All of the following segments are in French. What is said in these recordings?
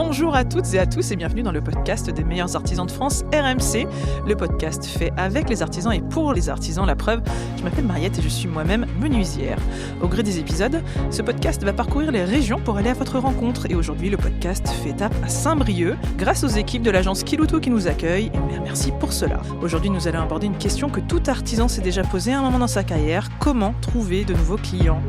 Bonjour à toutes et à tous et bienvenue dans le podcast des meilleurs artisans de France, RMC. Le podcast fait avec les artisans et pour les artisans. La preuve, je m'appelle Mariette et je suis moi-même menuisière. Au gré des épisodes, ce podcast va parcourir les régions pour aller à votre rencontre. Et aujourd'hui, le podcast fait étape à Saint-Brieuc grâce aux équipes de l'agence Kiloutou qui nous accueillent. Et merci pour cela. Aujourd'hui, nous allons aborder une question que tout artisan s'est déjà posée à un moment dans sa carrière. Comment trouver de nouveaux clients ?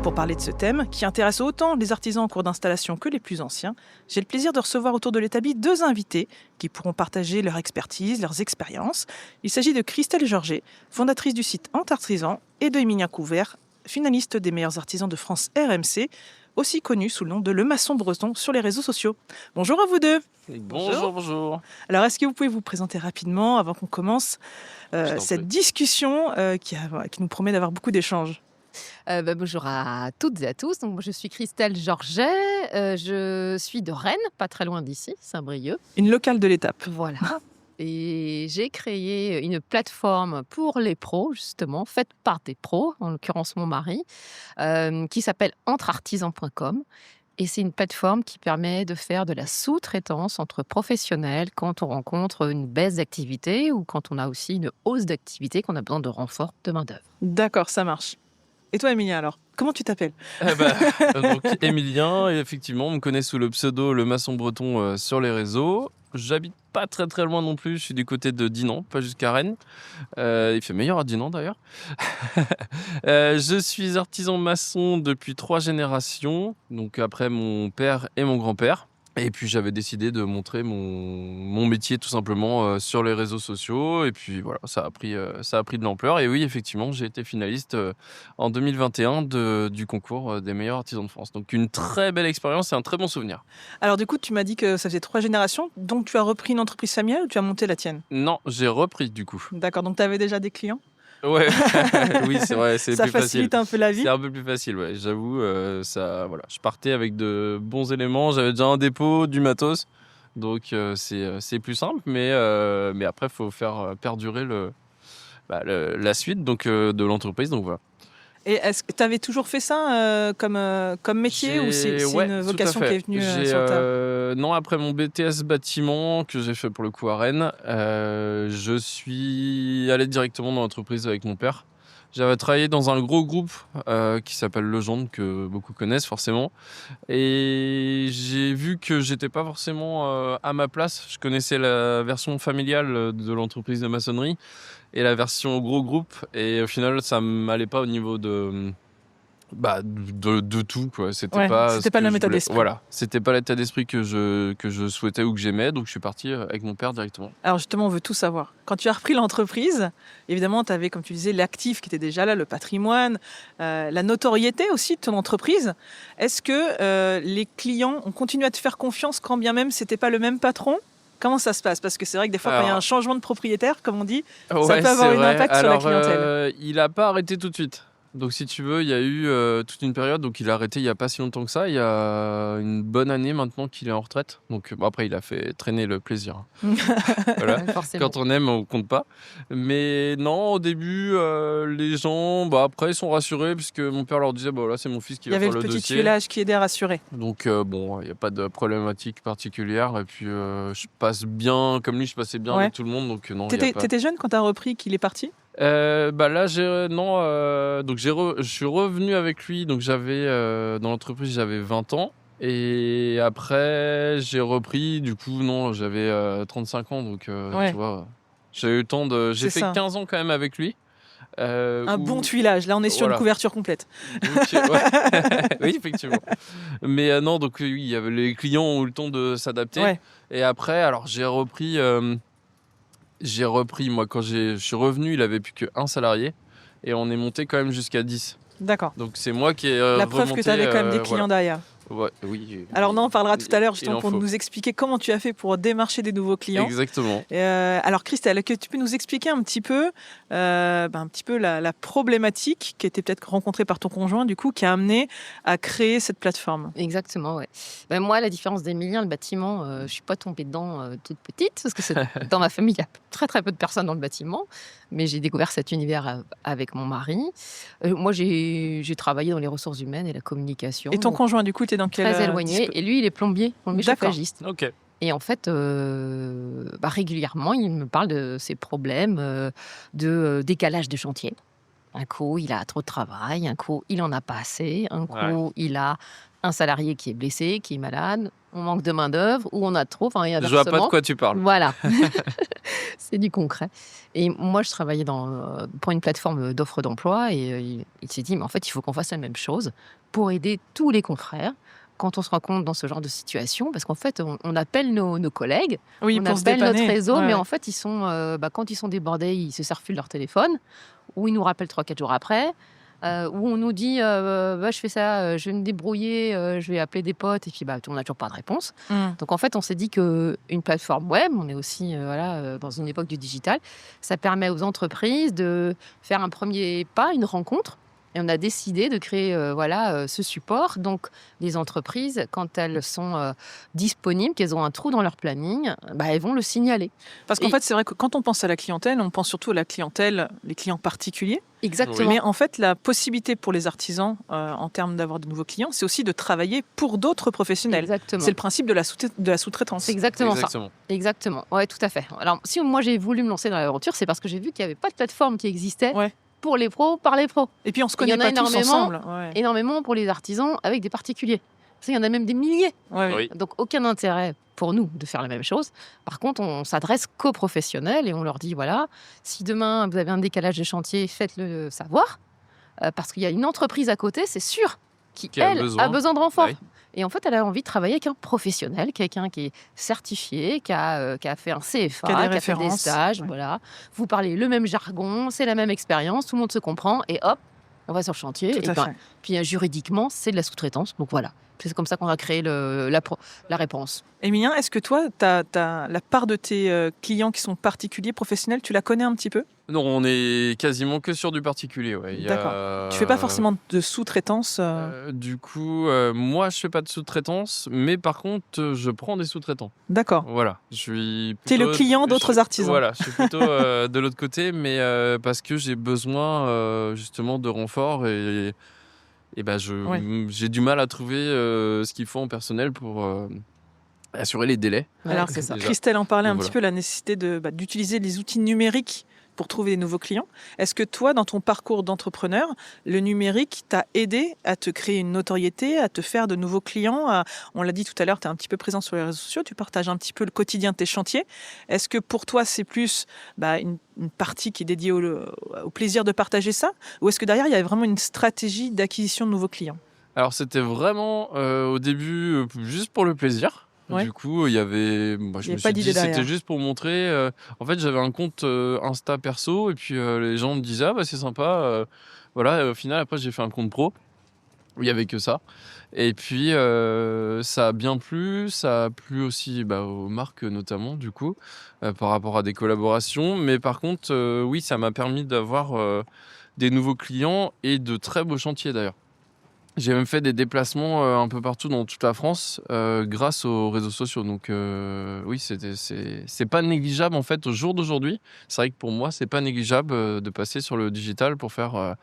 Pour parler de ce thème, qui intéresse autant les artisans en cours d'installation que les plus anciens, j'ai le plaisir de recevoir autour de l'établi deux invités qui pourront partager leur expertise, leurs expériences. Il s'agit de Christelle Georget, fondatrice du site Antartisan, et de Emilien Couvert, finaliste des meilleurs artisans de France RMC, aussi connu sous le nom de Le Maçon Breton sur les réseaux sociaux. Bonjour à vous deux. Bonjour. Alors, est-ce que vous pouvez vous présenter rapidement avant qu'on commence cette discussion qui nous promet d'avoir beaucoup d'échanges ? Bonjour à toutes et à tous. Donc, je suis Christelle Georget. Je suis de Rennes, pas très loin d'ici, Saint-Brieuc. Une locale de l'étape. Voilà. Et j'ai créé une plateforme pour les pros, justement, faite par des pros, en l'occurrence mon mari, qui s'appelle entreartisan.com. Et c'est une plateforme qui permet de faire de la sous-traitance entre professionnels quand on rencontre une baisse d'activité ou quand on a aussi une hausse d'activité, qu'on a besoin de renfort de main-d'œuvre. D'accord, ça marche. Et toi, Emilien, alors ? Comment tu t'appelles ? Donc, Emilien, et effectivement, on me connaît sous le pseudo Le Maçon Breton sur les réseaux. J'habite pas très très loin non plus, je suis du côté de Dinan, pas jusqu'à Rennes. Il fait meilleur à Dinan d'ailleurs. Je suis artisan maçon depuis 3 générations, donc après mon père et mon grand-père. Et puis j'avais décidé de montrer mon métier tout simplement sur les réseaux sociaux. Et puis voilà, ça a pris de l'ampleur. Et oui, effectivement, j'ai été finaliste en 2021 du concours des meilleurs artisans de France. Donc une très belle expérience et un très bon souvenir. Alors du coup, tu m'as dit que ça faisait 3 générations. Donc tu as repris une entreprise familiale ou tu as monté la tienne ? Non, j'ai repris du coup. D'accord, donc tu avais déjà des clients ? Ouais, oui, c'est vrai, c'est ça plus facile. Ça facilite un peu la vie. C'est un peu plus facile, ouais. J'avoue, ça, voilà. Je partais avec de bons éléments, j'avais déjà un dépôt, du matos, donc c'est plus simple, mais après, il faut faire perdurer la suite donc, de l'entreprise, donc voilà. Et est-ce que tu avais toujours fait ça comme métier ou c'est une vocation qui est venue sur le tas ? Non, après mon BTS bâtiment que j'ai fait pour le coup à Rennes, je suis allé directement dans l'entreprise avec mon père. J'avais travaillé dans un gros groupe qui s'appelle Legendre, que beaucoup connaissent forcément. Et j'ai vu que j'étais pas forcément à ma place. Je connaissais la version familiale de l'entreprise de maçonnerie et la version gros groupe. Et au final, ça m'allait pas au niveau de tout, quoi. C'était pas le même état d'esprit. Voilà, c'était pas l'état d'esprit que je souhaitais ou que j'aimais, donc je suis parti avec mon père directement. Alors justement, on veut tout savoir. Quand tu as repris l'entreprise, évidemment, tu avais, comme tu disais, l'actif qui était déjà là, le patrimoine, la notoriété aussi de ton entreprise. Est-ce que les clients ont continué à te faire confiance quand bien même c'était pas le même patron ? Comment ça se passe ? Parce que c'est vrai que des fois, quand il y a un changement de propriétaire, comme on dit, ça peut avoir un impact sur la clientèle. Il n'a pas arrêté tout de suite. Donc si tu veux, il y a eu toute une période, donc il a arrêté il n'y a pas si longtemps que ça, il y a une bonne année maintenant qu'il est en retraite. Donc après il a fait traîner le plaisir. Voilà. Quand on aime, on compte pas. Mais non, au début, les gens, après ils sont rassurés puisque mon père leur disait, là c'est mon fils qui va faire le dossier. Il y avait le petit tuilage qui aidait à rassurer. Donc il n'y a pas de problématique particulière. Et puis je passe bien, comme lui je passais bien avec tout le monde. Donc non. T'étais jeune quand t'as repris qu'il est parti ? Là donc je suis revenu avec lui, donc j'avais dans l'entreprise j'avais 20 ans et après j'ai repris, du coup non, j'avais 35 ans, donc tu vois, j'ai eu le temps j'ai fait 15 ans quand même avec lui. Bon tuilage, là on est sur une couverture complète. Donc, oui, effectivement. Mais non, donc oui, les clients ont eu le temps de s'adapter. Et après, alors j'ai repris, moi, quand je suis revenu, il avait plus qu'un salarié et on est monté quand même jusqu'à 10. D'accord. Donc c'est moi qui ai la preuve que tu avais quand même des clients derrière. Ouais, oui. Alors on en parlera tout à l'heure Il justement en pour faut. nous expliquer comment tu as fait pour démarcher des nouveaux clients. Exactement. Alors Christelle, est-ce que tu peux nous expliquer un petit peu la problématique qui a été peut-être rencontrée par ton conjoint du coup qui a amené à créer cette plateforme? Exactement, ouais. Ben, moi, la différence d'Emilien, le bâtiment, je suis pas tombée dedans toute petite, parce que dans ma famille, il y a très très peu de personnes dans le bâtiment, mais j'ai découvert cet univers avec mon mari. Moi, j'ai travaillé dans les ressources humaines et la communication. Et ton donc conjoint du coup, tu es dans quel très éloigné, et lui, il est plombier D'accord. chauffagiste. Ok. Et en fait, régulièrement, il me parle de ses problèmes de décalage de chantier. Un coup, il a trop de travail, un coup, il en a pas assez, un coup, Ouais. il a un salarié qui est blessé, qui est malade, on manque de main-d'œuvre, ou on a trop, enfin, il y a Je vois pas de inversement. quoi tu parles. Voilà, c'est du concret. Et moi, je travaillais pour une plateforme d'offres d'emploi, et il s'est dit, mais en fait, il faut qu'on fasse la même chose pour aider tous les confrères quand on se rencontre dans ce genre de situation, parce qu'en fait, on appelle nos collègues, Oui, on pour se appelle notre dépanner. réseau, Ouais, mais ouais. en fait, ils sont, quand ils sont débordés, ils se servent leur téléphone, ou ils nous rappellent 3-4 jours après, où on nous dit, je fais ça, je vais me débrouiller, je vais appeler des potes, et puis on n'a toujours pas de réponse. Donc en fait, on s'est dit qu'une plateforme web, on est aussi dans une époque du digital, ça permet aux entreprises de faire un premier pas, une rencontre. Et on a décidé de créer ce support. Donc, les entreprises, quand elles sont disponibles, qu'elles ont un trou dans leur planning, elles vont le signaler. Parce qu'en Et- fait, c'est vrai que quand on pense à la clientèle, on pense surtout à la clientèle, les clients particuliers. Exactement. Mais en fait, la possibilité pour les artisans, en termes d'avoir de nouveaux clients, c'est aussi de travailler pour d'autres professionnels. Exactement. C'est le principe de la sous-traitance. C'est exactement ça. Exactement. Exactement. Ouais, tout à fait. Alors, si moi j'ai voulu me lancer dans l'aventure, c'est parce que j'ai vu qu'il n'y avait pas de plateforme qui existait Ouais. pour les pros, par les pros. Et puis on se Il y connaît en a pas tous énormément. ensemble. Ouais. Énormément pour les artisans avec des particuliers. Il y en a même des milliers. Ouais, Oui. Donc, aucun intérêt pour nous de faire la même chose. Par contre, on s'adresse qu'aux professionnels et on leur dit, voilà, si demain vous avez un décalage de chantier, faites-le savoir. Parce qu'il y a une entreprise à côté, c'est sûr, qui Qui a elle, besoin. a besoin de renfort. Oui. Et en fait, elle a envie de travailler avec un professionnel, quelqu'un qui est certifié, qui a fait un CFA, Qui a des qui a fait des références. stages. Ouais. Voilà. Vous parlez le même jargon, c'est la même expérience, tout le monde se comprend, et hop, on va sur le chantier. Tout à fait. Puis juridiquement, c'est de la sous-traitance. Donc voilà, c'est comme ça qu'on a créé la réponse. Emilien, est-ce que toi, la part de tes clients qui sont particuliers, professionnels, tu la connais un petit peu? Non, on est quasiment que sur du particulier. Ouais. D'accord. Tu fais pas forcément de sous-traitance Du coup, moi, je fais pas de sous-traitance, mais par contre, je prends des sous-traitants. D'accord. Voilà, je suis. T'es le plutôt- client d'autres je- artisans. Voilà, je suis plutôt de l'autre côté, mais parce que j'ai besoin justement de renfort et j'ai du mal à trouver ce qu'il faut en personnel pour assurer les délais. Alors, c'est ça. Déjà. Christelle en parlait un Donc, petit peu, la nécessité d'utiliser les outils numériques pour trouver des nouveaux clients. Est-ce que toi, dans ton parcours d'entrepreneur, le numérique t'a aidé à te créer une notoriété, à te faire de nouveaux clients On l'a dit tout à l'heure, tu es un petit peu présent sur les réseaux sociaux, tu partages un petit peu le quotidien de tes chantiers. Est-ce que pour toi, c'est plus une partie qui est dédiée au plaisir de partager ça? Ou est-ce que derrière, il y a vraiment une stratégie d'acquisition de nouveaux clients? Alors c'était vraiment au début juste pour le plaisir. Ouais. Du coup, il y avait, moi, Il je y me avait pas suis d'idée dit c'était derrière. juste pour montrer. En fait, j'avais un compte Insta perso et puis les gens me disaient ah bah c'est sympa. Voilà, et au final après j'ai fait un compte pro où il y avait que ça. Et puis ça a bien plu, ça a plu aussi aux marques notamment du coup par rapport à des collaborations. Mais par contre, oui, ça m'a permis d'avoir des nouveaux clients et de très beaux chantiers d'ailleurs. J'ai même fait des déplacements un peu partout dans toute la France grâce aux réseaux sociaux. Donc oui, c'est pas négligeable en fait au jour d'aujourd'hui. C'est vrai que pour moi, c'est pas négligeable de passer sur le digital pour faire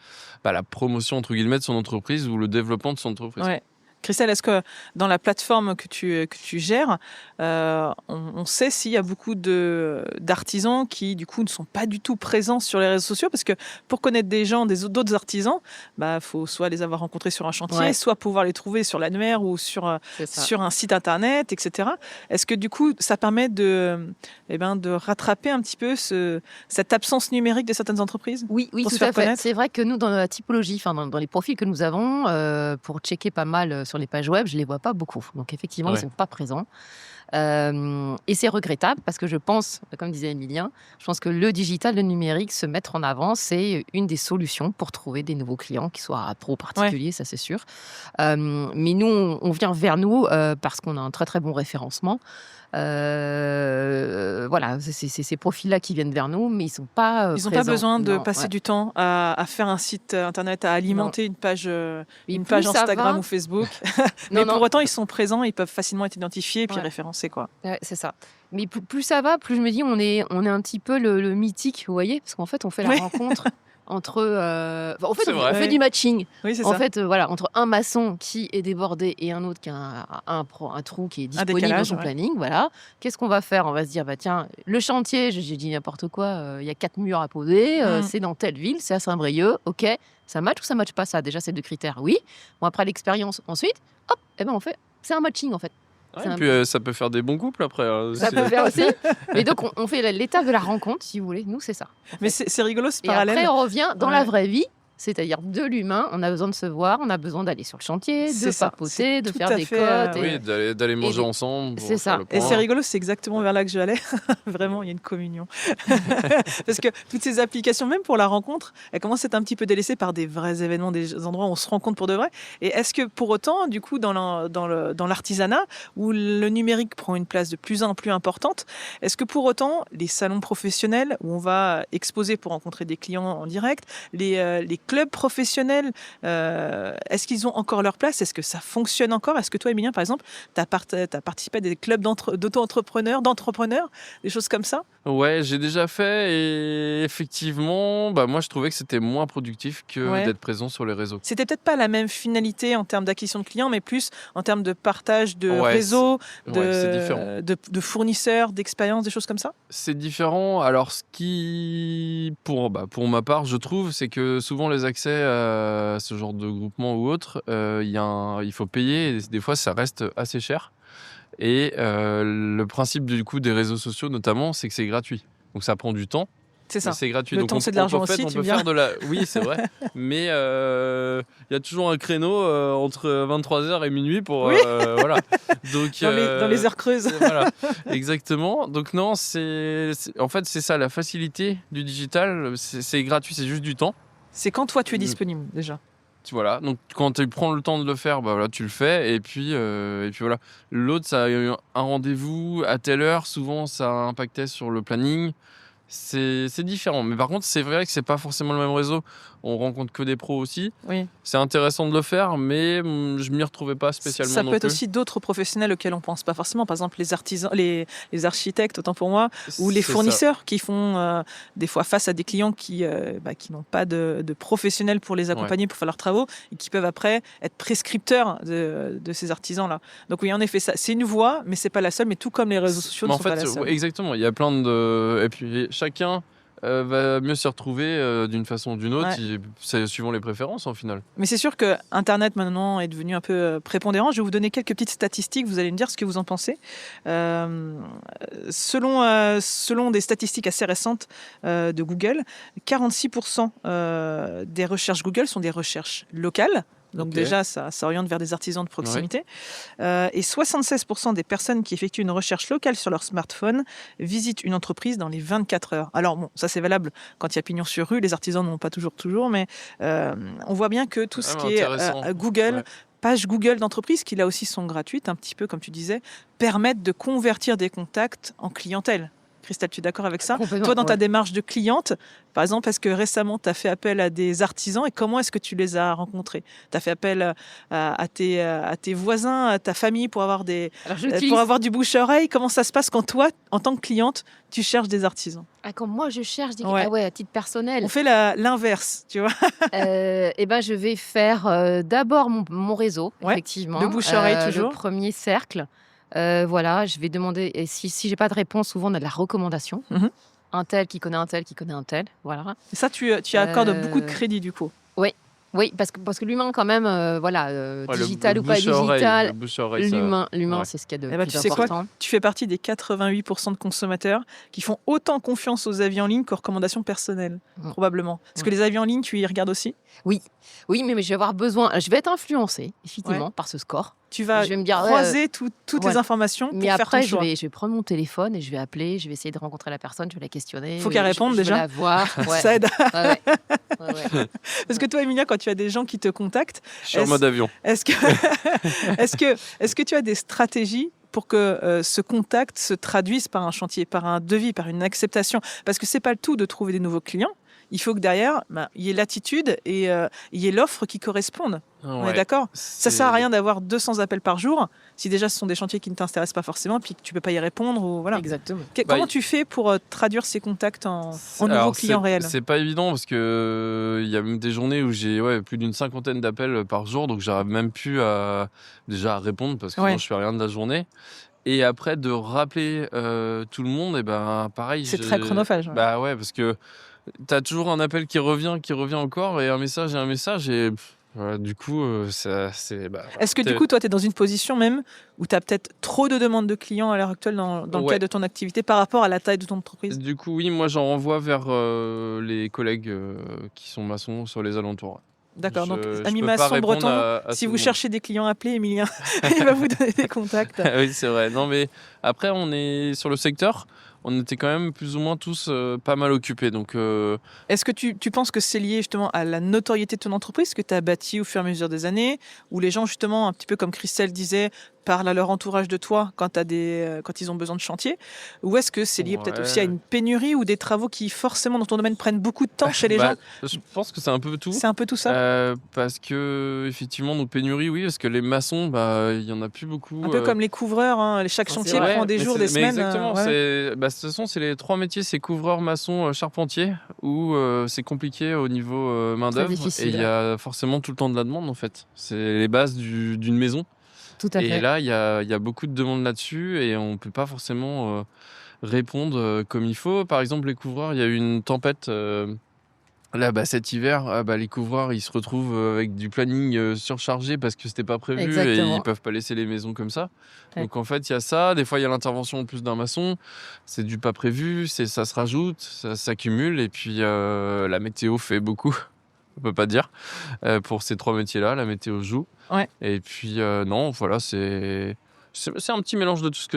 la promotion entre guillemets de son entreprise ou le développement de son entreprise. Ouais. Christelle, est-ce que dans la plateforme que tu gères, on sait s'il y a beaucoup d'artisans qui, du coup, ne sont pas du tout présents sur les réseaux sociaux? Parce que pour connaître des gens, d'autres artisans, faut soit les avoir rencontrés sur un chantier, Ouais. soit pouvoir les trouver sur l'annuaire ou sur C'est ça. sur un site internet, etc. Est-ce que, du coup, ça permet de rattraper un petit peu cette absence numérique de certaines entreprises? Oui, Pour se tout faire à fait. connaître. C'est vrai que nous, dans la typologie, dans les profils que nous avons, pour checker pas mal sur les pages web, je ne les vois pas beaucoup. Donc effectivement, ils ne Ouais. sont pas présents. Et c'est regrettable parce que je pense, comme disait Emilien, je pense que le digital, le numérique, se mettre en avant, c'est une des solutions pour trouver des nouveaux clients, qui soient pro ou particuliers, ça c'est sûr. Mais nous, on vient vers nous parce qu'on a un très très bon référencement. Voilà, c'est ces profils-là qui viennent vers nous, mais ils sont pas Ils n'ont pas présents. besoin de Non, passer ouais. du temps à faire un site internet, à alimenter une page, Mais une plus page ça Instagram va- ou Facebook. Non, Mais non. pour autant, ils sont présents, ils peuvent facilement être identifiés et puis Ouais. référencés, quoi. Ouais, c'est ça. Mais plus ça va, plus je me dis on est un petit peu le mythique, vous voyez, parce qu'en fait on fait la Oui. rencontre entre. En fait, C'est on vrai. fait Ouais. du matching. Oui, c'est En ça. fait, voilà, entre un maçon qui est débordé et un autre qui a un trou qui est disponible décalage, dans son ouais. planning, voilà. Qu'est-ce qu'on va faire? On va se dire, bah tiens, le chantier, j'ai dit n'importe quoi, il y a 4 murs à poser, Mm. c'est dans telle ville, c'est à Saint-Brieuc, ok, ça match ou ça match pas ça? Déjà, c'est 2 critères, oui. Bon, après l'expérience, ensuite, hop, et ben on fait, c'est un matching en fait. Ouais, C'est et un- puis ça peut faire des bons couples après. Ça peut faire aussi. Mais donc, on fait l'étape de la rencontre, si vous voulez. Nous, c'est ça. en Mais fait. c'est rigolo, ce Et parallèle. après, on revient dans la Ouais. vraie vie, c'est-à-dire de l'humain. On a besoin de se voir, on a besoin d'aller sur le chantier, de C'est ça, papoter, c'est de tout faire à des fait, cotes. Oui, d'aller manger ensemble. pour c'est faire ça. le Et point. c'est rigolo, c'est exactement vers là que je allais. Vraiment, il y a une communion. Parce que toutes ces applications, même pour la rencontre, elles commencent à être un petit peu délaissées par des vrais événements, des endroits où on se rencontre pour de vrai. Et est-ce que pour autant, du coup, dans l'artisanat, où le numérique prend une place de plus en plus importante, est-ce que pour autant, les salons professionnels où on va exposer pour rencontrer des clients en direct, les clubs professionnels, est-ce qu'ils ont encore leur place? Est-ce que ça fonctionne encore? Est-ce que toi, Emilien, par exemple, tu as participé à des clubs d'auto-entrepreneurs, des choses comme ça? Ouais, j'ai déjà fait et effectivement, bah moi je trouvais que c'était moins productif que Ouais. d'être présent sur les réseaux. C'était peut-être pas la même finalité en termes d'acquisition de clients, mais plus en termes de partage de Ouais, réseaux, Ouais, c'est différent. de fournisseurs, d'expériences, des choses comme ça? C'est différent. Alors, ce qui, pour ma part, je trouve, c'est que souvent les accès à ce genre de groupement ou autre, il faut payer. Et des fois, ça reste assez cher. Et le principe du coup des réseaux sociaux, notamment, c'est que c'est gratuit. Donc ça prend du temps. C'est ça. Mais c'est gratuit. Le Donc temps, c'est de l'argent aussi, on tu peut me diras. faire de la. Oui, c'est vrai. Mais il y a toujours un créneau entre 23h et minuit pour. Oui. Voilà. Donc, Dans les heures creuses. voilà, exactement. Donc non, en fait c'est ça la facilité du digital. C'est gratuit, c'est juste du temps. C'est quand toi tu es disponible déjà. Voilà. Donc quand tu prends le temps de le faire, bah voilà, tu le fais. Et puis voilà. L'autre, ça a eu un rendez-vous à telle heure. Souvent, ça impactait sur le planning. C'est différent. Mais par contre, c'est vrai que c'est pas forcément le même réseau. On rencontre que des pros aussi. Oui. C'est intéressant de le faire, mais je m'y retrouvais pas spécialement Ça non peut être plus. aussi d'autres professionnels auxquels on pense pas forcément. Par exemple, les artisans, les architectes, autant pour moi, ou les C'est ça. fournisseurs qui font des fois face à des clients qui n'ont pas de professionnels pour les accompagner, pour faire leurs travaux, et qui peuvent après être prescripteurs de ces artisans-là. Donc oui, en effet, ça, c'est une voie, mais c'est pas la seule. Mais tout comme les réseaux sociaux Mais ne en sont pas fait, la seule. ouais, exactement. Il y a plein de. Et puis chacun va mieux se retrouver d'une façon ou d'une autre, c'est suivant les préférences en final. Mais c'est sûr que Internet maintenant est devenu un peu prépondérant. Je vais vous donner quelques petites statistiques. Vous allez me dire ce que vous en pensez. Selon des statistiques assez récentes de Google, 46% des recherches Google sont des recherches locales. Donc Ok. déjà, ça oriente vers des artisans de proximité. Et 76% des personnes qui effectuent une recherche locale sur leur smartphone visitent une entreprise dans les 24 heures. Alors bon, ça c'est valable quand il y a pignon sur rue. Les artisans n'ont pas toujours, mais on voit bien que tout ce qui est Intéressant. Google, Ouais. pages Google d'entreprise, qui là aussi sont gratuites, un petit peu comme tu disais, permettent de convertir des contacts en clientèle. Christelle, tu es d'accord avec ça? Complètement, Toi, dans ta ouais. démarche de cliente, par exemple, est-ce que récemment, tu as fait appel à des artisans et comment est-ce que tu les as rencontrés? Tu as fait appel à tes voisins, à ta famille pour avoir, Alors, j'utilise. pour avoir du bouche à oreille? Comment ça se passe quand toi, en tant que cliente, tu cherches des artisans? Quand moi je cherche des. Ouais. Ah ouais, à titre personnel. On fait l'inverse, tu vois. Eh ben, je vais faire d'abord mon réseau, Ouais, effectivement. le bouche-oreille, toujours. Le premier cercle. Voilà, je vais demander. Et si j'ai pas de réponse, souvent on a de la recommandation. Mhm. Un tel qui connaît un tel qui connaît un tel. Voilà. Et ça, tu accordes Euh, beaucoup de crédit, du coup. Oui, parce que l'humain, quand même, Ouais, digital le ou pas bouche à oreille, digital, le bouche à oreille, ça. l'humain, Ouais. c'est ce qu'il y a de Eh ben, plus tu sais quoi? important. Tu fais partie des 88% de consommateurs qui font autant confiance aux avis en ligne qu'aux recommandations personnelles, Mm. probablement. Est-ce que Mm. les avis en ligne, tu y regardes aussi? Oui, mais je vais avoir besoin. Je vais être influencée, effectivement, par ce score. Tu vas Je vais me dire, croiser toutes ouais. les informations Mais pour faire ton après, je choix. vais prendre mon téléphone et je vais appeler, je vais essayer de rencontrer la personne, je vais la questionner. Faut qu'elle réponde je vais déjà. la voir. Ouais. Ça aide. Ouais, ouais. Parce que toi, Emilia, quand tu as des gens qui te contactent, Je suis en Est-ce- mode avion. est-ce que, est-ce que tu as des stratégies pour que ce contact se traduise par un chantier, par un devis, par une acceptation? Parce que c'est pas le tout de trouver des nouveaux clients. Il faut que derrière, il y ait l'attitude et il y ait l'offre qui corresponde. On est Ouais. d'accord? Ça sert à rien d'avoir 200 appels par jour si déjà ce sont des chantiers qui ne t'intéressent pas forcément puis que tu peux pas y répondre. Ou voilà. Exactement. Comment tu fais pour traduire ces contacts en nouveaux Alors, clients réels? C'est pas évident parce que il y a même des journées où j'ai plus d'une 50aine d'appels par jour, donc j'arrive même plus déjà à répondre parce que sinon je fais rien de la journée. Et après de rappeler tout le monde, et ben pareil. C'est très chronophage. Ouais. Bah ouais, parce que t'as toujours un appel qui revient encore, et un message et voilà, du coup c'est. Est-ce que du coup, toi, tu es dans une position même où tu as peut-être trop de demandes de clients à l'heure actuelle dans le cadre de ton activité par rapport à la taille de ton entreprise? Du coup, oui, moi j'en renvoie vers les collègues qui sont maçons sur les alentours. D'accord, donc Je ami peux pas maçon répondre breton, à si tout vous le monde. cherchez des clients, appelez Emilien. Il va vous donner des contacts. Oui, c'est vrai. Non, mais après, on est sur le secteur. On était quand même plus ou moins tous pas mal occupés. Donc, Est-ce que tu penses que c'est lié justement à la notoriété de ton entreprise que tu as bâtie au fur et à mesure des années, où les gens justement, un petit peu comme Christelle disait, parlent à leur entourage de toi quand ils ont besoin de chantier, ou est-ce que c'est lié peut-être aussi à une pénurie ou des travaux qui forcément dans ton domaine prennent beaucoup de temps chez les gens? je pense que c'est un peu tout. C'est un peu tout ça. Parce que, effectivement, nos pénuries, oui, parce que les maçons, il y en a plus beaucoup. Un peu comme les couvreurs, hein, chaque chantier vrai, prend des mais jours, c'est- des mais semaines. Exactement. Ouais. De toute façon, c'est les trois métiers, c'est couvreur, maçon, charpentier, où c'est compliqué au niveau main-d'œuvre. difficile. Et il y a forcément tout le temps de la demande, en fait. C'est les bases d'une maison. Tout à fait. Et là, il y a beaucoup de demandes là-dessus et on ne peut pas forcément répondre comme il faut. Par exemple, les couvreurs, il y a eu une tempête là, cet hiver. Les couvreurs, ils se retrouvent avec du planning surchargé parce que c'était pas prévu. Exactement. Et ils peuvent pas laisser les maisons comme ça. Ouais. Donc en fait, il y a ça. Des fois, il y a l'intervention en plus d'un maçon. C'est du pas prévu, ça se rajoute, ça s'accumule. Et puis la météo fait beaucoup. On peut pas dire. Pour ces trois métiers-là, la météo joue. Ouais. Et puis non, voilà, c'est un petit mélange de tout ce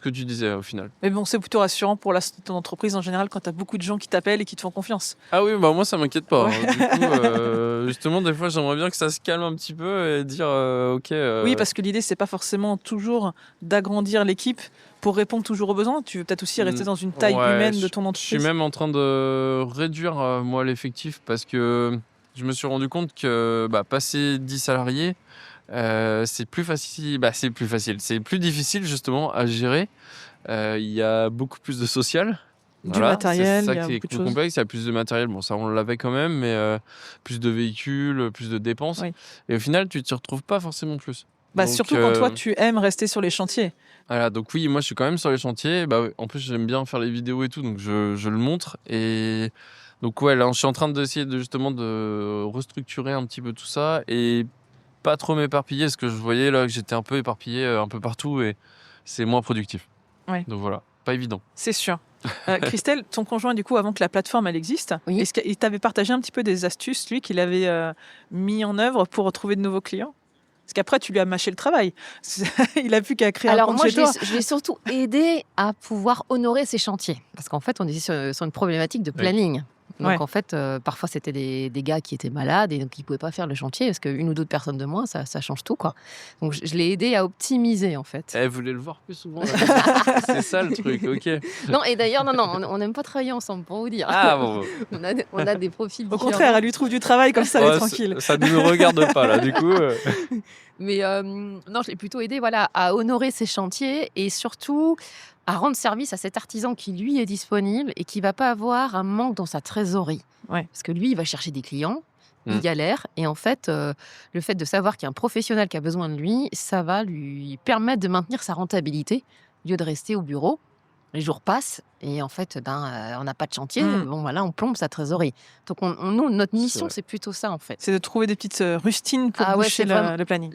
que tu disais au final. Mais bon, c'est plutôt rassurant pour ton entreprise en général quand tu as beaucoup de gens qui t'appellent et qui te font confiance. Ah oui, moi ça m'inquiète pas. Ouais. Du coup, justement, des fois, j'aimerais bien que ça se calme un petit peu et dire ok. Oui, parce que l'idée, c'est pas forcément toujours d'agrandir l'équipe pour répondre toujours aux besoins. Tu veux peut-être aussi rester dans une taille humaine de ton Je entreprise. suis même en train de réduire moi l'effectif parce que je me suis rendu compte que passer 10 salariés, c'est plus facile. C'est plus difficile justement à gérer. Il y a beaucoup plus de social. Du matériel, c'est il y a ça qui est beaucoup de plus choses. complexe. Il y a plus de matériel. Bon, ça on l'avait quand même, mais plus de véhicules, plus de dépenses. Oui. Et au final, tu t'y retrouves pas forcément plus. Donc, Surtout quand toi, tu aimes rester sur les chantiers. voilà, donc oui, moi je suis quand même sur les chantiers. En plus, j'aime bien faire les vidéos et tout, donc je le montre. Et donc ouais, là, je suis en train d'essayer justement de restructurer un petit peu tout ça et pas trop m'éparpiller, parce que je voyais là que j'étais un peu éparpillé un peu partout et c'est moins productif. Ouais. Donc voilà, pas évident. C'est sûr. Christelle, ton conjoint, du coup, avant que la plateforme elle existe, Oui. est-ce qu'il t'avait partagé un petit peu des astuces, lui, qu'il avait mis en œuvre pour retrouver de nouveaux clients? Parce qu'après, tu lui as mâché le travail. Il a plus qu'à créer un Alors compte moi, chez toi. je l'ai surtout aidé à pouvoir honorer ses chantiers. Parce qu'en fait, on était sur une problématique de planning. Donc Ouais. en fait, parfois c'était des gars qui étaient malades et donc ils ne pouvaient pas faire le chantier parce qu'une ou deux personnes de moins, ça change tout, quoi. Donc je l'ai aidé à optimiser, en fait. Elle voulait le voir plus souvent. C'est ça le truc, ok. Non, et d'ailleurs, on n'aime pas travailler ensemble, pour vous dire. Ah bon. On a des profils Au différents. contraire, elle lui trouve du travail, comme ça, elle est tranquille. Ça ne nous regarde pas là, du coup. Mais non, je l'ai plutôt aidé à honorer ses chantiers et surtout à rendre service à cet artisan qui, lui, est disponible et qui ne va pas avoir un manque dans sa trésorerie. Ouais. Parce que lui, il va chercher des clients, il Mm. galère. Et en fait, le fait de savoir qu'il y a un professionnel qui a besoin de lui, ça va lui permettre de maintenir sa rentabilité au lieu de rester au bureau Les jours passent et en fait, on n'a pas de chantier. Mm. Bon, voilà, on plombe sa trésorerie. Donc, nous, notre mission, vrai. c'est plutôt ça, en fait. C'est de trouver des petites rustines pour Ah ouais, boucher c'est vraiment- le planning.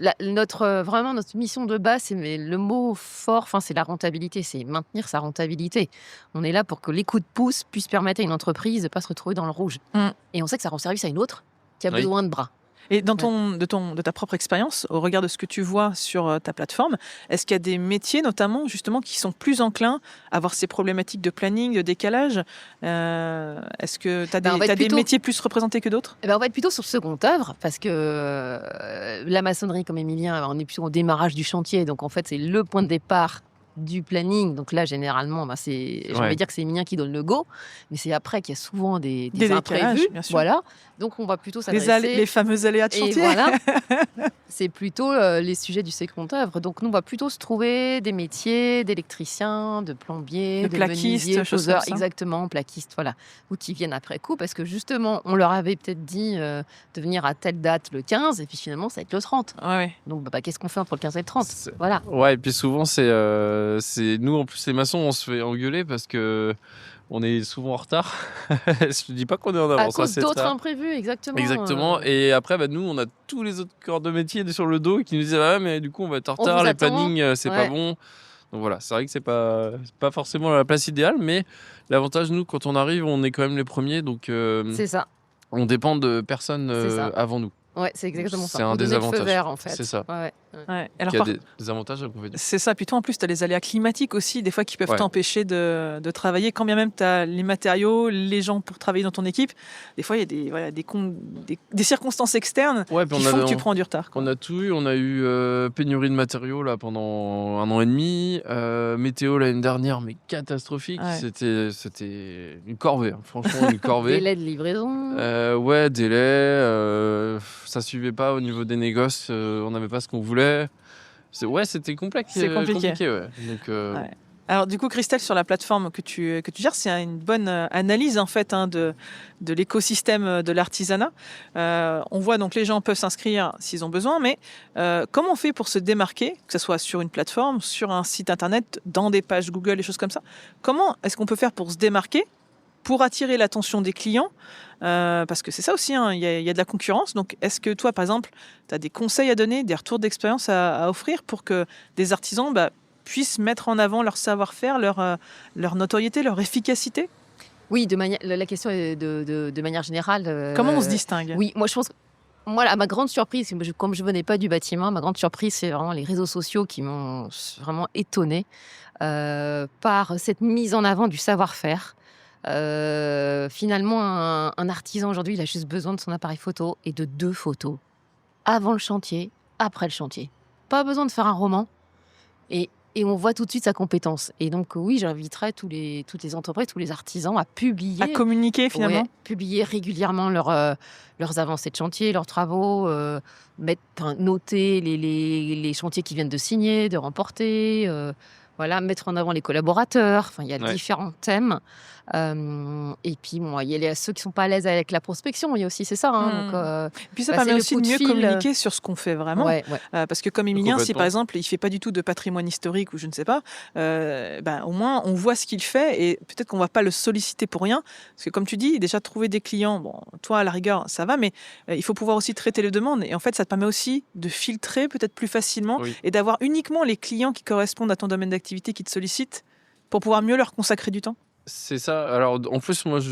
Vraiment, notre mission de base, c'est le mot fort, enfin, c'est la rentabilité, c'est maintenir sa rentabilité. On est là pour que les coups de pouce puissent permettre à une entreprise de ne pas se retrouver dans le rouge. Mm. Et on sait que ça rend service à une autre qui a Oui. besoin de bras. Et de ta propre expérience, au regard de ce que tu vois sur ta plateforme, est-ce qu'il y a des métiers notamment justement qui sont plus enclins à avoir ces problématiques de planning, de décalage Est-ce que tu as Ben, on va être des plutôt- métiers plus représentés que d'autres? Eh ben, on va être plutôt sur le second œuvre parce que la maçonnerie, comme Émilien, on est plutôt au démarrage du chantier. Donc, en fait, c'est le point de départ du planning. Donc là, généralement, j'ai envie Ouais. de dire que c'est Émilien qui donne le go. Mais c'est après qu'il y a souvent des Des imprévus. décalages, bien sûr. Voilà. Donc, on va plutôt s'adresser... Les fameux aléas de Et chantier. voilà, c'est plutôt les sujets du second œuvre. Donc, nous, on va plutôt se trouver des métiers d'électricien, de plombier, De de plaquiste, menuisier, choses poseur, comme ça. exactement, plaquiste, voilà, ou qui viennent après coup, parce que justement, on leur avait peut-être dit de venir à telle date le 15, et puis finalement, ça va être le 30. Ouais. Donc, qu'est-ce qu'on fait entre le 15 et le 30? C'est- Voilà. Ouais, et puis souvent, c'est nous, en plus, les maçons, on se fait engueuler parce que on est souvent en retard. Je dis pas qu'on est en À avance, cause c'est d'autres ça. imprévus, exactement. Exactement. Et après, nous, on a tous les autres corps de métier sur le dos qui nous disent ah, mais du coup, on va être en On retard, vous les attend. plannings, c'est pas Ouais. bon. Donc voilà, c'est vrai que c'est pas forcément la place idéale, mais l'avantage, nous, quand on arrive, on est quand même les premiers, donc C'est ça. on dépend de personne C'est ça. avant nous. Ouais, c'est exactement ça. C'est un Faut des donner le feu avantages. vert, en fait. C'est ça. Ouais. Ouais. Alors, Il y a des avantages et des inconvénients. c'est ça. Puis toi, en plus, tu as les aléas climatiques aussi, des fois, qui peuvent Ouais. t'empêcher de travailler. Quand bien même tu as les matériaux, les gens pour travailler dans ton équipe, des fois, il y a des circonstances externes Ouais, puis qui font que tu prends du retard. quoi. On a tout eu. On a eu pénurie de matériaux là pendant 1 an et demi. Météo l'année dernière, mais catastrophique. Ouais. C'était une corvée, hein. Franchement, une corvée. Délai de livraison. Ouais, délai. Ça suivait pas au niveau des négoces. On n'avait pas ce qu'on voulait. C'était complexe. C'est compliqué. Ouais. Donc, Ouais. Alors du coup, Christelle, sur la plateforme que tu gères, c'est une bonne analyse en fait de l'écosystème de l'artisanat. On voit donc les gens peuvent s'inscrire s'ils ont besoin, mais comment on fait pour se démarquer, que ce soit sur une plateforme, sur un site internet, dans des pages Google, des choses comme ça? Comment est-ce qu'on peut faire pour se démarquer, pour attirer l'attention des clients? Parce que c'est ça aussi, hein, il y a de la concurrence. Donc est-ce que toi, par exemple, tu as des conseils à donner, des retours d'expérience à offrir pour que des artisans puissent mettre en avant leur savoir-faire, leur notoriété, leur efficacité? Oui, la question est de manière générale. Comment on se distingue? Oui, moi je pense. Moi, à ma grande surprise, comme je venais pas du bâtiment, ma grande surprise, c'est vraiment les réseaux sociaux qui m'ont vraiment étonnée par cette mise en avant du savoir-faire. Finalement, un artisan aujourd'hui, il a juste besoin de son appareil photo et de 2 photos avant le chantier, après le chantier. Pas besoin de faire un roman. Et on voit tout de suite sa compétence. Et donc, oui, j'inviterais toutes les entreprises, tous les artisans à publier. À communiquer finalement? Ouais, publier régulièrement leurs avancées de chantier, leurs travaux, noter les chantiers qui viennent de signer, de remporter, mettre en avant les collaborateurs. Enfin, il y a Ouais. différents thèmes. Et puis, il y a ceux qui ne sont pas à l'aise avec la prospection. Il y a aussi, c'est ça. Hein, donc, Puis ça c'est permet le aussi coup de de mieux fil. communiquer sur ce qu'on fait vraiment. ouais. Parce que comme Émilien, si Complètement. par exemple il fait pas du tout de patrimoine historique ou je ne sais pas, au moins on voit ce qu'il fait et peut-être qu'on va pas le solliciter pour rien. Parce que comme tu dis, déjà trouver des clients, bon, toi à la rigueur ça va, mais il faut pouvoir aussi traiter les demandes. Et en fait, ça te permet aussi de filtrer peut-être plus facilement Oui. et d'avoir uniquement les clients qui correspondent à ton domaine d'activité qui te sollicitent pour pouvoir mieux leur consacrer du temps. C'est ça. Alors, en plus, moi, vu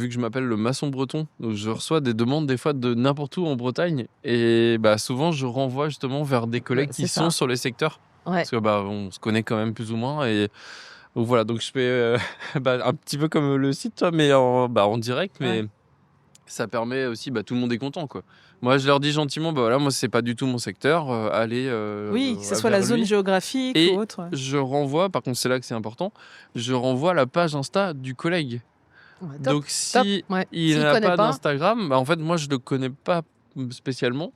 que je m'appelle le maçon breton, donc je reçois des demandes des fois de n'importe où en Bretagne. Et souvent, je renvoie justement vers des collègues C'est qui ça. sont sur les secteurs. Ouais. Parce que on se connaît quand même plus ou moins. Et donc voilà, donc je fais un petit peu comme le site, toi, mais en direct. Mais Ouais. ça permet aussi, tout le monde est content, quoi. Moi, je leur dis gentiment, moi, c'est pas du tout mon secteur. Allez. Oui, que ce soit la vers zone lui. géographique Et ou autre. Ouais. Je renvoie, par contre, c'est là que c'est important, je renvoie la page Insta du collègue. Ouais, top. Donc, si Ouais. il S'il n'a connaît pas pas. d'Instagram, en fait, moi, je le connais pas spécialement.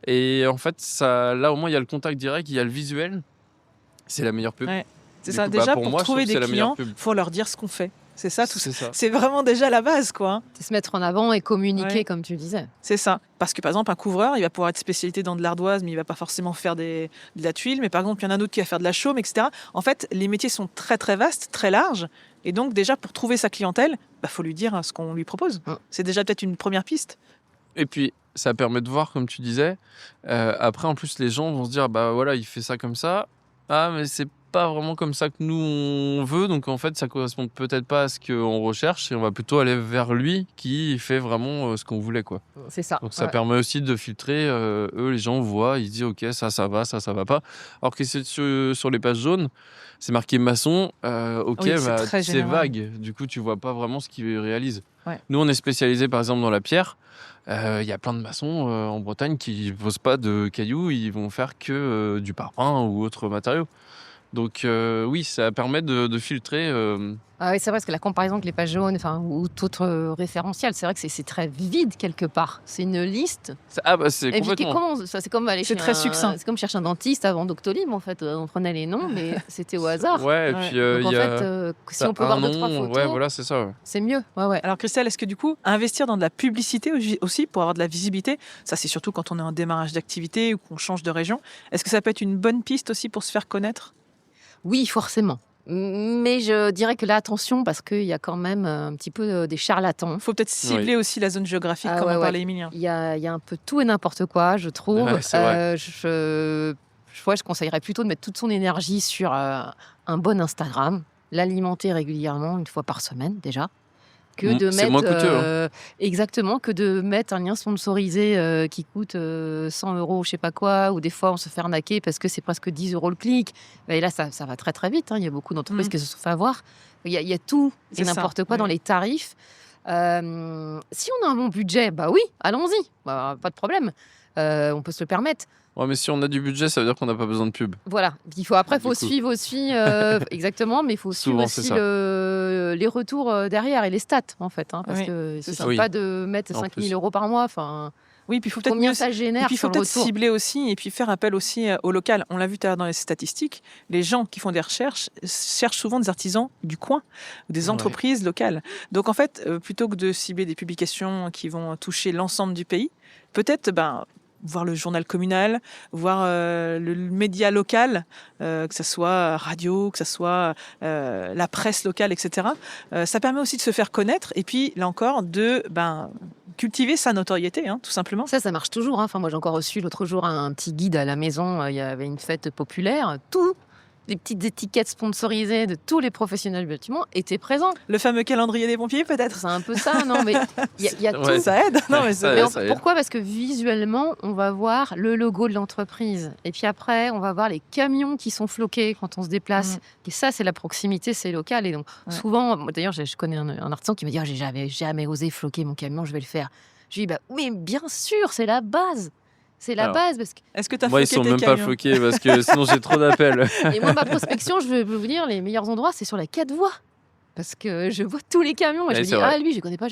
Et en fait, là, au moins, il y a le contact direct, il y a le visuel. C'est la meilleure pub. Ouais. C'est Du ça. coup, Déjà, pour pour moi, je trouver trouve que des c'est la meilleure clients, pub. faut leur dire ce qu'on fait. C'est ça, tout ça. C'est ça. C'est vraiment déjà la base, quoi. Hein. C'est se mettre en avant et communiquer, Ouais. comme tu disais. C'est ça. Parce que par exemple, un couvreur, il va pouvoir être spécialité dans de l'ardoise, mais il va pas forcément faire de la tuile. Mais par exemple, il y en a un autre qui va faire de la chaume, etc. En fait, les métiers sont très très vastes, très larges. Et donc déjà, pour trouver sa clientèle, faut lui dire ce qu'on lui propose. Ouais. C'est déjà peut-être une première piste. Et puis, ça permet de voir, comme tu disais. Après, en plus, les gens vont se dire, bah voilà, il fait ça comme ça. Ah, mais c'est pas vraiment comme ça que nous on veut. Donc en fait, ça correspond peut-être pas à ce qu'on recherche. Et on va plutôt aller vers lui qui fait vraiment ce qu'on voulait, quoi. C'est ça. Donc ça Ouais. permet aussi de filtrer. Eux, les gens voient, ils se disent, ok, ça va, ça va pas. Alors que c'est sur les pages jaunes, c'est marqué maçon. Ok, Oui, c'est très c'est général. vague. Du coup, tu vois pas vraiment ce qu'ils réalisent. Ouais. Nous, on est spécialisé par exemple dans la pierre. Il y a plein de maçons en Bretagne qui ne posent pas de cailloux, ils vont faire que du parpaing ou autres matériaux. Donc oui, ça permet de filtrer. Ah oui, c'est vrai, parce que la comparaison avec les pages jaunes ou tout autre référentiel, c'est vrai que c'est très vide quelque part. C'est une liste. C'est Et puis, complètement. c'est comme aller C'est chez très succinct. C'est comme chercher un dentiste avant Doctolib, en fait. On prenait les noms, mais c'était au hasard. Ouais, et Ouais. puis Donc, il en y a fait, si on peut voir deux, trois photos, ouais, voilà, c'est ça. Ouais. c'est mieux. Ouais. Alors Christelle, est-ce que du coup, investir dans de la publicité aussi pour avoir de la visibilité, ça c'est surtout quand on est en démarrage d'activité ou qu'on change de région, est-ce que ça peut être une bonne piste aussi pour se faire connaître ? Oui, forcément. Mais je dirais que là, attention, parce qu'il y a quand même un petit peu des charlatans. Il faut peut-être cibler aussi la zone géographique, Ah comme ouais, en ouais. parlait Emilien. Il y a un peu tout et n'importe quoi, je trouve. Ouais, c'est vrai. Je conseillerais plutôt de mettre toute son énergie sur un bon Instagram, l'alimenter régulièrement, une fois par semaine déjà, que de C'est mettre moins coûteux, exactement, que de mettre un lien sponsorisé qui coûte 100 euros, je sais pas quoi, ou des fois on se fait arnaquer parce que c'est presque 10 euros le clic. Et là, ça va très très vite. Hein. Il y a beaucoup d'entreprises qui se sont fait avoir. Il y a tout et C'est ça, n'importe quoi oui. dans les tarifs. Si on a un bon budget, bah oui, allons-y, pas de problème. On peut se le permettre. Ouais, mais si on a du budget, ça veut dire qu'on n'a pas besoin de pub. Voilà. Après, il faut Du coup. suivre aussi, exactement, mais il faut suivre Souvent, c'est aussi ça. les retours derrière et les stats, en fait. Hein, parce Oui, que c'est il ça. suffit Oui. pas de mettre En 5 plus. 000 euros par mois. Oui, puis il faut peut-être Combien mieux- ça et génère puis il faut sur le peut-être retour. cibler aussi et puis faire appel aussi au local. On l'a vu tout à l'heure dans les statistiques, les gens qui font des recherches cherchent souvent des artisans du coin, ou des Ouais. entreprises locales. Donc en fait, plutôt que de cibler des publications qui vont toucher l'ensemble du pays, peut-être voir le journal communal, voir le média local, que ce soit radio, que ce soit la presse locale, etc. Ça permet aussi de se faire connaître et puis, là encore, de cultiver sa notoriété, hein, tout simplement. Ça marche toujours. Hein. Enfin, moi, j'ai encore reçu l'autre jour un petit guide à la maison. Il y avait une fête populaire. Tout, les petites étiquettes sponsorisées de tous les professionnels du bâtiment étaient présents. Le fameux calendrier des pompiers, peut-être. C'est un peu ça, non? Mais il y a Ouais. tout. Ça aide. Non, mais Ça c'est- Mais aide, ça aide. pourquoi? Parce que visuellement, on va voir le logo de l'entreprise. Et puis après, on va voir les camions qui sont floqués quand on se déplace. Et ça, c'est la proximité, c'est local. Et donc, Ouais. souvent, moi, d'ailleurs, je connais un artisan qui me dit j'ai jamais osé floquer mon camion, je vais le faire. Je lui dis oui, bien sûr, c'est la base. C'est la Alors. base. Parce que... Est-ce que tu as Moi, ils floqué sont tes même pas camions floqués parce que sinon j'ai trop d'appels. Et moi, ma prospection, je vais vous dire, les meilleurs endroits, c'est sur la 4 voies. Parce que je vois tous les camions. Et je Ouais, me c'est dis, vrai. lui, je connais pas.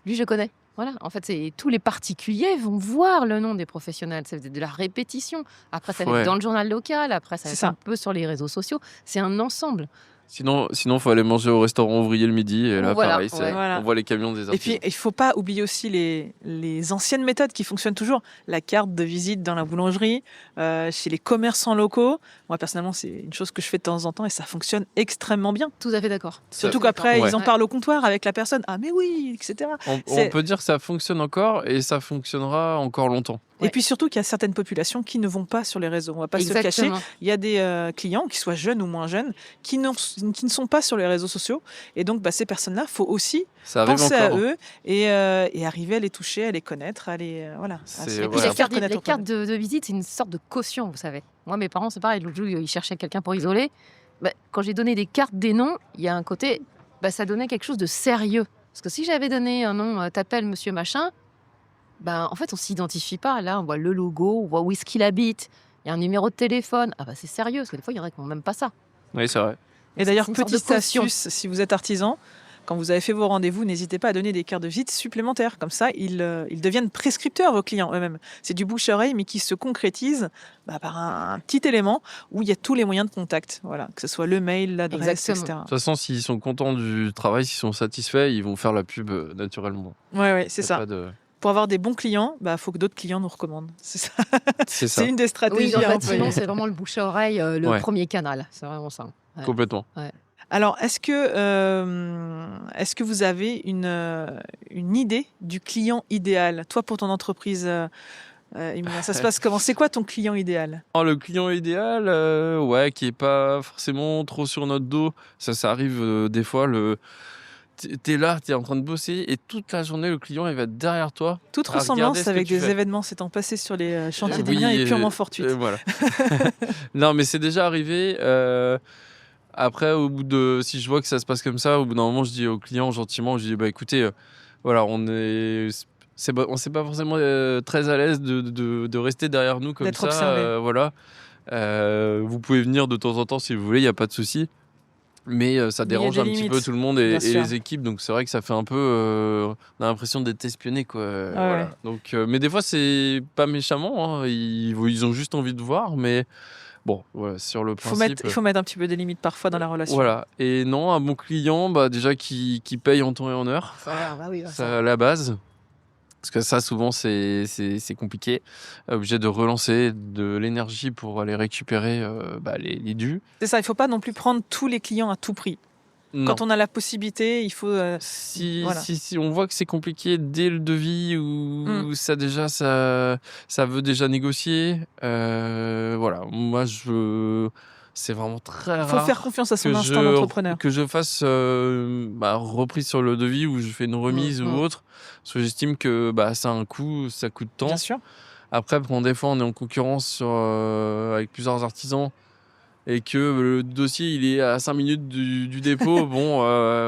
Lui, je connais. Voilà. En fait, tous les particuliers vont voir le nom des professionnels. C'est de la répétition. Après, ça va Ouais. être dans le journal local. Après, ça va C'est être ça. un peu sur les réseaux sociaux. C'est un ensemble. Sinon, faut aller manger au restaurant ouvrier le midi. Et là, Voilà, pareil, ouais. Voilà. on voit les camions des Et artisans. puis, il ne faut pas oublier aussi les anciennes méthodes qui fonctionnent toujours. La carte de visite dans la boulangerie, chez les commerçants locaux. Moi, personnellement, c'est une chose que je fais de temps en temps et ça fonctionne extrêmement bien. Tout à fait d'accord. Surtout Tout à fait qu'après, d'accord. ils en Ouais. parlent au comptoir avec la personne. Ah, mais oui, etc. On c'est- peut dire que ça fonctionne encore et ça fonctionnera encore longtemps. Et Ouais. puis surtout qu'il y a certaines populations qui ne vont pas sur les réseaux. On va pas se le cacher. Exactement. Il y a des clients, qu'ils soient jeunes ou moins jeunes, qui ne sont pas sur les réseaux sociaux. Et donc, ces personnes-là, il faut aussi Ça arrive penser encore. à eux et arriver à les toucher, à les connaître, à les voilà. C'est- à se Et faire puis voilà. les cartes, connaître les auprès cartes d'eux. de visite, c'est une sorte de caution, vous savez. Moi, mes parents, c'est pareil. L'autre jour, ils cherchaient quelqu'un pour isoler. Quand j'ai donné des cartes, des noms, il y a un côté, ça donnait quelque chose de sérieux. Parce que si j'avais donné un nom, t'appelles monsieur machin, en fait, on s'identifie pas. Là, on voit le logo, on voit où est-ce qu'il habite. Il y a un numéro de téléphone. C'est sérieux, parce que des fois, il y en a qui n'ont même pas ça. Oui, c'est vrai. Et d'ailleurs, C'est une sorte petite de caution. astuce, si vous êtes artisan, quand vous avez fait vos rendez-vous, n'hésitez pas à donner des cartes de visite supplémentaires. Comme ça, ils deviennent prescripteurs, vos clients eux-mêmes. C'est du bouche-oreille, mais qui se concrétise par un petit élément où il y a tous les moyens de contact. Voilà, que ce soit le mail, l'adresse, Exactement. etc. De toute façon, s'ils sont contents du travail, s'ils sont satisfaits, ils vont faire la pub naturellement. Ouais, c'est Y a ça. pas de- Pour avoir des bons clients, faut que d'autres clients nous recommandent. C'est ça. C'est ça, C'est une des Oui, stratégies en à fait, employer. sinon, c'est vraiment le bouche à oreille, le Ouais. premier canal. C'est vraiment ça. Ouais. complètement. Alors, est-ce que vous avez une idée du client idéal? Toi, pour ton entreprise, Emilien, ça se passe comment? C'est quoi ton client idéal? Le client idéal, qui est pas forcément trop sur notre dos. Ça arrive des fois. T'es là, t'es en train de bosser et toute la journée, le client il va être derrière toi. Toute à regarder ressemblance ce que avec tu des fais. événements s'étant passés sur les chantiers Oui, d'Emilien est purement fortuite. Voilà. Non, mais c'est déjà arrivé. Après, si je vois que ça se passe comme ça, au bout d'un moment, je dis au client gentiment, je dis écoutez, voilà, on s'est pas forcément très à l'aise de rester derrière nous comme D'être ça. observé. Voilà. Vous pouvez venir de temps en temps si vous voulez, il y a pas de souci. Mais ça Mais il y a dérange des un petit peu limites, tout le monde bien et sûr. les équipes, donc c'est vrai que ça fait un peu. On a l'impression d'être espionné, quoi. Voilà. ouais. Donc, mais des fois, c'est pas méchamment. Hein. Ils ont juste envie de voir, mais bon, voilà, sur le Il principe. faut mettre un petit peu des limites parfois dans la relation. Voilà. Et non, un bon client, déjà qui paye en temps et en heure, Oui, c'est à la base. Parce que ça, souvent, c'est compliqué. Obligé de relancer de l'énergie pour aller récupérer les dus. C'est ça, il ne faut pas non plus prendre tous les clients à tout prix. Non. Quand on a la possibilité, il faut... Si voilà. on voit que c'est compliqué dès le devis ou ça veut déjà négocier, voilà. Moi, c'est vraiment très Il faut rare faire confiance à son que instinct d'entrepreneur. que je fasse reprise sur le devis ou je fais une remise ou autre. Parce que j'estime que ça a un coût, ça coûte temps. Bien sûr. Après, des fois, on est en concurrence avec plusieurs artisans et que le dossier il est à 5 minutes du dépôt,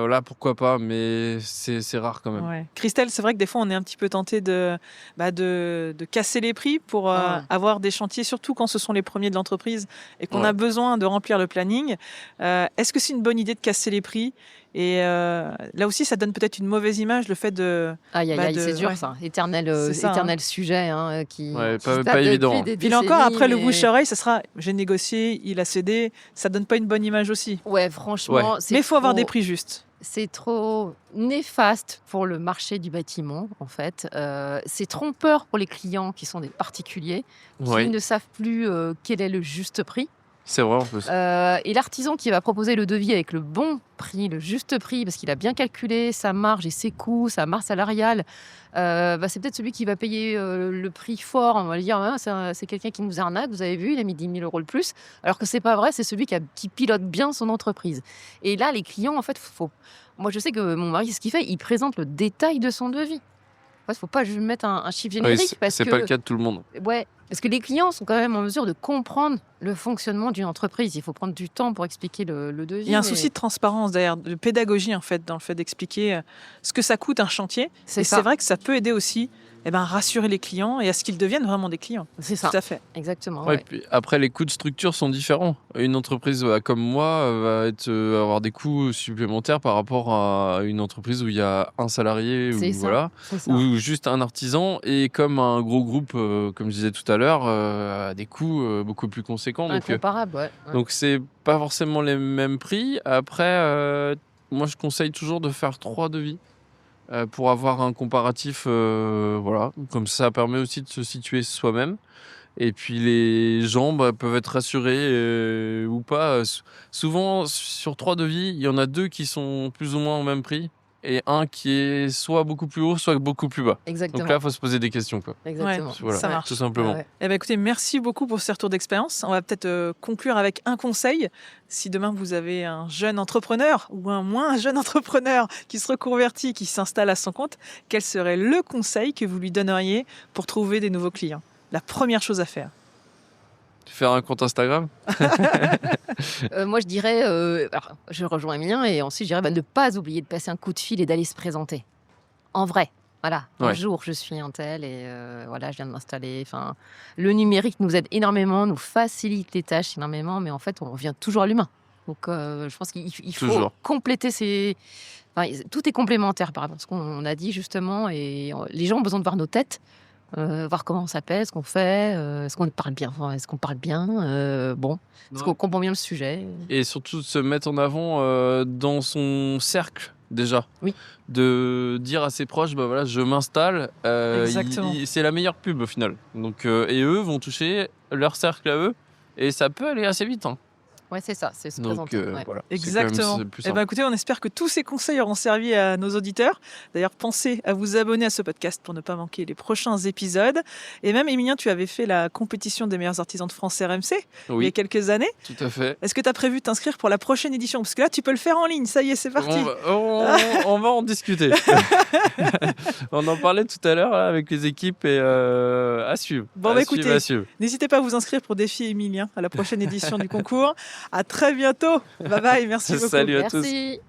là pourquoi pas, mais c'est rare quand même. Ouais. Christelle, c'est vrai que des fois on est un petit peu tenté de casser les prix pour avoir des chantiers, surtout quand ce sont les premiers de l'entreprise et qu'on a besoin de remplir le planning. Est-ce que c'est une bonne idée de casser les prix? Et là aussi, ça donne peut-être une mauvaise image, le fait de... c'est dur ça. Éternel sujet qui Ouais, se tape pas évident. depuis des Puis là encore, décennies, après le mais- bouche-oreille, ça sera j'ai négocié, il a cédé. Ça donne pas une bonne image aussi. Ouais, franchement, Mais il faut avoir trop- des prix justes. C'est trop néfaste pour le marché du bâtiment, en fait. C'est trompeur pour les clients qui sont des particuliers, qui Oui, ne savent plus quel est le juste prix. c'est vrai en plus. Et l'artisan qui va proposer le devis avec le bon prix, le juste prix, parce qu'il a bien calculé sa marge et ses coûts, sa masse salariale, c'est peut-être celui qui va payer le prix fort. On va dire, c'est quelqu'un qui nous arnaque, vous avez vu, il a mis 10 000 euros de plus. Alors que c'est pas vrai, c'est celui qui pilote bien son entreprise. Et là, les clients, en fait, moi je sais que mon mari, c'est ce qu'il fait, il présente le détail de son devis. Il ne faut pas juste mettre un chiffre générique. Oui, parce c'est que... pas le cas de tout le monde. Ouais, parce que les clients sont quand même en mesure de comprendre le fonctionnement d'une entreprise. Il faut prendre du temps pour expliquer le devis. Il y a un mais souci de transparence derrière, de pédagogie en fait, dans le fait d'expliquer ce que ça coûte un chantier. C'est Et ça. c'est vrai que ça peut aider aussi à rassurer les clients et à ce qu'ils deviennent vraiment des clients. C'est ça, Tout à fait. exactement. Ouais, ouais. puis après, les coûts de structure sont différents. Une entreprise comme moi va avoir des coûts supplémentaires par rapport à une entreprise où il y a un salarié C'est ou, ça. voilà, C'est ça. ou juste un artisan. Et comme un gros groupe, comme je disais tout à l'heure, a des coûts beaucoup plus conséquents. Incomparable, ouais. Donc, c'est pas forcément les mêmes prix. Après, moi, je conseille toujours de faire 3 devis. Pour avoir un comparatif, voilà. Comme ça permet aussi de se situer soi-même. Et puis les gens peuvent être rassurés ou pas. Souvent, sur 3 devis, il y en a 2 qui sont plus ou moins au même prix et un qui est soit beaucoup plus haut, soit beaucoup plus bas. Exactement. Donc là, il faut se poser des questions, quoi. Exactement. Voilà, ça marche. tout simplement. Ouais. Eh ben, écoutez, merci beaucoup pour ces retours d'expérience. On va peut-être conclure avec un conseil. Si demain vous avez un jeune entrepreneur ou un moins jeune entrepreneur qui se reconvertit, qui s'installe à son compte, quel serait le conseil que vous lui donneriez pour trouver des nouveaux clients? La première chose à faire. Faire un compte Instagram. Moi, je dirais, alors, je rejoins Emilien, et ensuite, je dirais ne pas oublier de passer un coup de fil et d'aller se présenter. En vrai. Voilà, Ouais. bonjour, je suis un tel et voilà, je viens de m'installer. Enfin, le numérique nous aide énormément, nous facilite les tâches énormément, mais en fait, on revient toujours à l'humain. Donc, je pense qu'il faut Toujours. compléter ces... Enfin, tout est complémentaire par rapport à ce qu'on a dit justement. Et les gens ont besoin de voir nos têtes, voir comment on s'appelle, ce qu'on fait, est-ce qu'on parle bien, est-ce qu'on parle bien, est-ce qu'on comprend bien le sujet. Et surtout de se mettre en avant dans son cercle déjà. Oui. De dire à ses proches, bah voilà, je m'installe. Exactement. C'est la meilleure pub au final. Donc, et eux vont toucher leur cercle à eux. Et ça peut aller assez vite. Hein. Ouais, c'est ça, c'est se Donc présenter. Ouais. voilà. Exactement. C'est plus Eh simple. ben, écoutez, on espère que tous ces conseils auront servi à nos auditeurs. D'ailleurs, pensez à vous abonner à ce podcast pour ne pas manquer les prochains épisodes. Et même, Émilien, tu avais fait la compétition des meilleurs artisans de France RMC il y a Oui, quelques années. tout à fait. Est-ce que tu as prévu de t'inscrire pour la prochaine édition? Parce que là, tu peux le faire en ligne. Ça y est, c'est parti. On va en discuter. On en parlait tout à l'heure là, avec les équipes et à suivre. Bon, À bah, suivre, écoutez, à suivre. N'hésitez pas à vous inscrire pour défier Émilien à la prochaine édition du concours. À très bientôt. Bye bye. Merci beaucoup. Salut à tous. Merci.